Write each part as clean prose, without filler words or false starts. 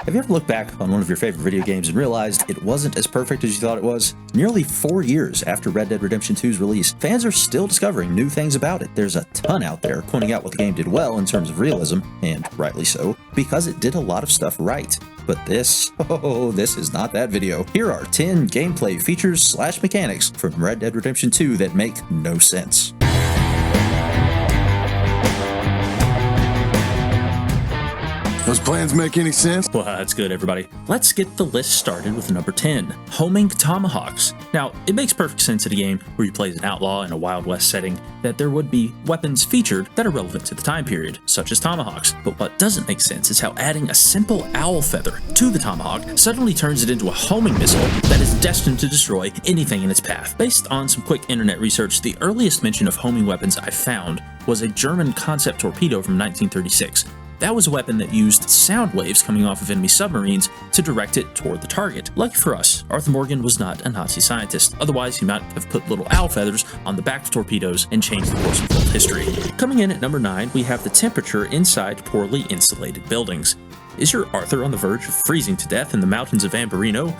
Have you ever looked back on one of your favorite video games and realized it wasn't as perfect as you thought it was? Nearly 4 years after Red Dead Redemption 2's release, fans are still discovering new things about it. There's a ton out there pointing out what the game did well in terms of realism, and rightly so, because it did a lot of stuff right. But this is not that video. Here are 10 gameplay features / mechanics from Red Dead Redemption 2 that make no sense. Those plans make any sense? Well, that's good, everybody. Let's get the list started with number 10, homing tomahawks. Now, it makes perfect sense in a game where you play as an outlaw in a Wild West setting that there would be weapons featured that are relevant to the time period, such as tomahawks. But what doesn't make sense is how adding a simple owl feather to the tomahawk suddenly turns it into a homing missile that is destined to destroy anything in its path. Based on some quick internet research, the earliest mention of homing weapons I found was a German concept torpedo from 1936. That was a weapon that used sound waves coming off of enemy submarines to direct it toward the target. Lucky for us, Arthur Morgan was not a Nazi scientist, otherwise he might have put little owl feathers on the back of torpedoes and changed the course of world history. Coming in at number 9, we have the temperature inside poorly insulated buildings. Is your Arthur on the verge of freezing to death in the mountains of Amberino?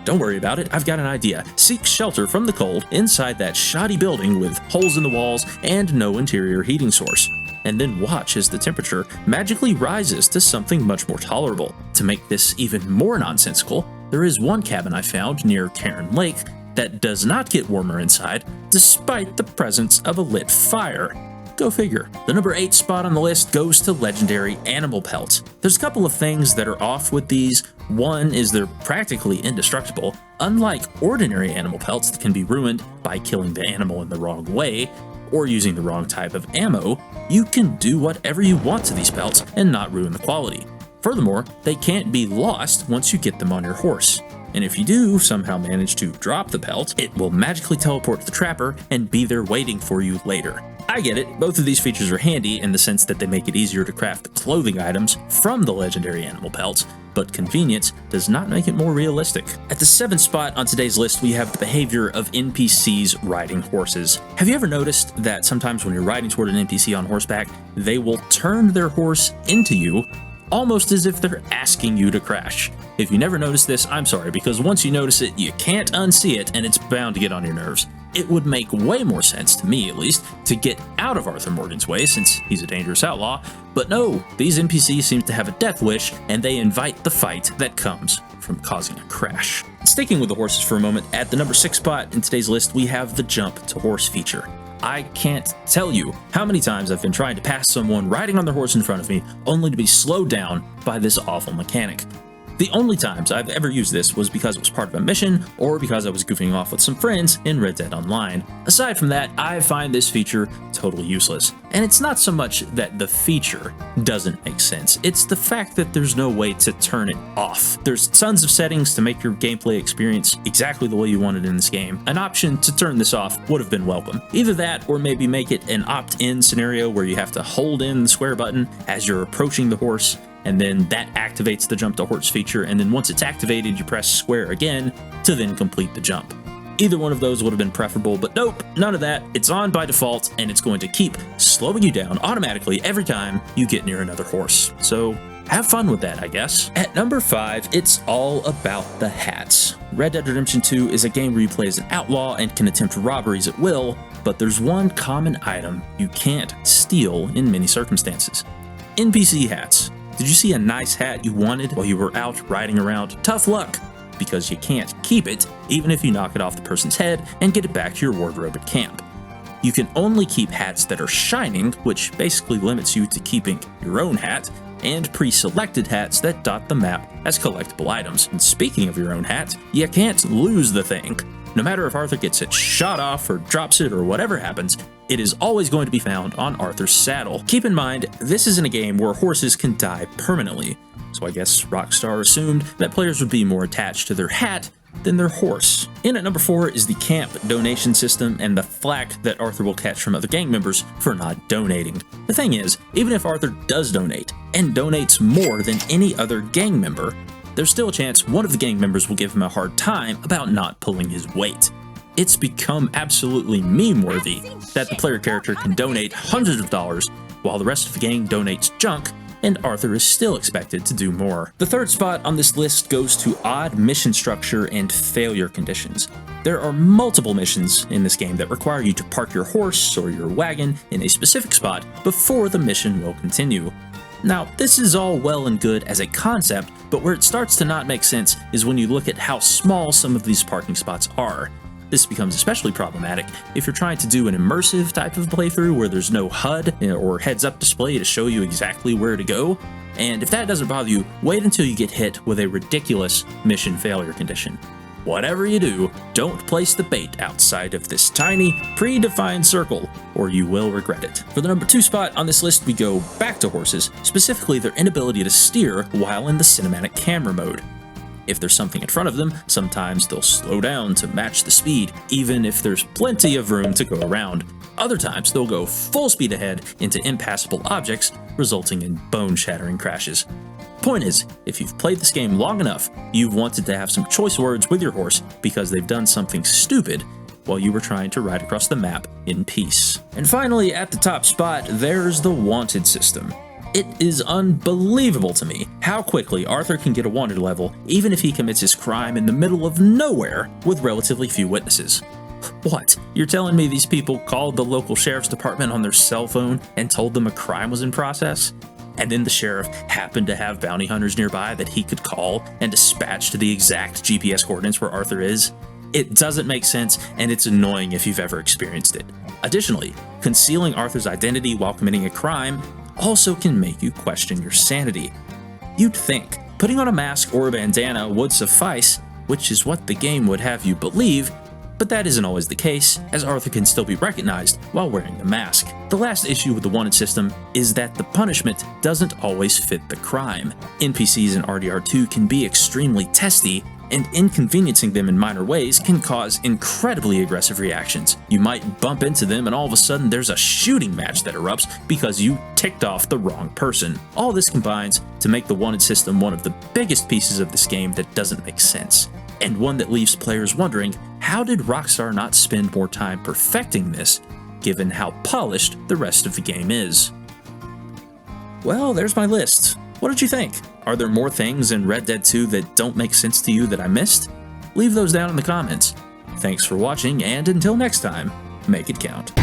Don't worry about it, I've got an idea. Seek shelter from the cold inside that shoddy building with holes in the walls and no interior heating source. And then watch as the temperature magically rises to something much more tolerable. To make this even more nonsensical, there is one cabin I found near Cairn Lake that does not get warmer inside, despite the presence of a lit fire. Go figure. The number 8 spot on the list goes to legendary animal pelts. There's a couple of things that are off with these. One is they're practically indestructible. Unlike ordinary animal pelts that can be ruined by killing the animal in the wrong way, or using the wrong type of ammo, you can do whatever you want to these pelts and not ruin the quality. Furthermore, they can't be lost once you get them on your horse. And if you do somehow manage to drop the pelt, it will magically teleport to the trapper and be there waiting for you later. I get it, both of these features are handy in the sense that they make it easier to craft clothing items from the legendary animal pelts, but convenience does not make it more realistic. At the 7th spot on today's list, we have the behavior of NPCs riding horses. Have you ever noticed that sometimes when you're riding toward an NPC on horseback, they will turn their horse into you, almost as if they're asking you to crash? If you never noticed this, I'm sorry, because once you notice it, you can't unsee it, and it's bound to get on your nerves. It would make way more sense, to me at least, to get out of Arthur Morgan's way since he's a dangerous outlaw, but no, these NPCs seem to have a death wish, and they invite the fight that comes from causing a crash. Sticking with the horses for a moment, at the number 6 spot in today's list, we have the jump to horse feature. I can't tell you how many times I've been trying to pass someone riding on their horse in front of me, only to be slowed down by this awful mechanic. The only times I've ever used this was because it was part of a mission, or because I was goofing off with some friends in Red Dead Online. Aside from that, I find this feature totally useless. And it's not so much that the feature doesn't make sense, it's the fact that there's no way to turn it off. There's tons of settings to make your gameplay experience exactly the way you want it in this game. An option to turn this off would have been welcome. Either that, or maybe make it an opt-in scenario where you have to hold in the square button as you're approaching the horse, and then that activates the jump to horse feature, and then once it's activated, you press square again to then complete the jump. Either one of those would have been preferable, but nope, none of that. It's on by default, and it's going to keep slowing you down automatically every time you get near another horse. So have fun with that, I guess. At number 5, it's all about the hats. Red Dead Redemption 2 is a game where you play as an outlaw and can attempt robberies at will, but there's one common item you can't steal in many circumstances: NPC hats. Did you see a nice hat you wanted while you were out riding around? Tough luck, because you can't keep it, even if you knock it off the person's head and get it back to your wardrobe at camp. You can only keep hats that are shining, which basically limits you to keeping your own hat, and pre-selected hats that dot the map as collectible items. And speaking of your own hat, you can't lose the thing. No matter if Arthur gets it shot off or drops it or whatever happens, it is always going to be found on Arthur's saddle. Keep in mind, this isn't a game where horses can die permanently, so I guess Rockstar assumed that players would be more attached to their hat than their horse. In at number 4 is the camp donation system and the flack that Arthur will catch from other gang members for not donating. The thing is, even if Arthur does donate, and donates more than any other gang member, there's still a chance one of the gang members will give him a hard time about not pulling his weight. It's become absolutely meme-worthy that the player character can donate hundreds of dollars while the rest of the gang donates junk and Arthur is still expected to do more. The third spot on this list goes to odd mission structure and failure conditions. There are multiple missions in this game that require you to park your horse or your wagon in a specific spot before the mission will continue. Now, this is all well and good as a concept, but where it starts to not make sense is when you look at how small some of these parking spots are. This becomes especially problematic if you're trying to do an immersive type of playthrough where there's no HUD or heads-up display to show you exactly where to go. And if that doesn't bother you, wait until you get hit with a ridiculous mission failure condition. Whatever you do, don't place the bait outside of this tiny, predefined circle, or you will regret it. For the number 2 spot on this list, we go back to horses, specifically their inability to steer while in the cinematic camera mode. If there's something in front of them, sometimes they'll slow down to match the speed, even if there's plenty of room to go around. Other times, they'll go full speed ahead into impassable objects, resulting in bone-shattering crashes. Point is, if you've played this game long enough, you've wanted to have some choice words with your horse because they've done something stupid while you were trying to ride across the map in peace. And finally, at the top spot, there's the wanted system. It is unbelievable to me how quickly Arthur can get a wanted level even if he commits his crime in the middle of nowhere with relatively few witnesses. What? You're telling me these people called the local sheriff's department on their cell phone and told them a crime was in process? And then the sheriff happened to have bounty hunters nearby that he could call and dispatch to the exact GPS coordinates where Arthur is? It doesn't make sense, and it's annoying if you've ever experienced it. Additionally, concealing Arthur's identity while committing a crime also can make you question your sanity. You'd think putting on a mask or a bandana would suffice, which is what the game would have you believe, but that isn't always the case, as Arthur can still be recognized while wearing the mask. The last issue with the wanted system is that the punishment doesn't always fit the crime. NPCs in RDR2 can be extremely testy, and inconveniencing them in minor ways can cause incredibly aggressive reactions. You might bump into them and all of a sudden there's a shooting match that erupts because you ticked off the wrong person. All this combines to make the wanted system one of the biggest pieces of this game that doesn't make sense, and one that leaves players wondering, how did Rockstar not spend more time perfecting this, given how polished the rest of the game is? Well, there's my list. What did you think? Are there more things in Red Dead 2 that don't make sense to you that I missed? Leave those down in the comments. Thanks for watching, and until next time, make it count.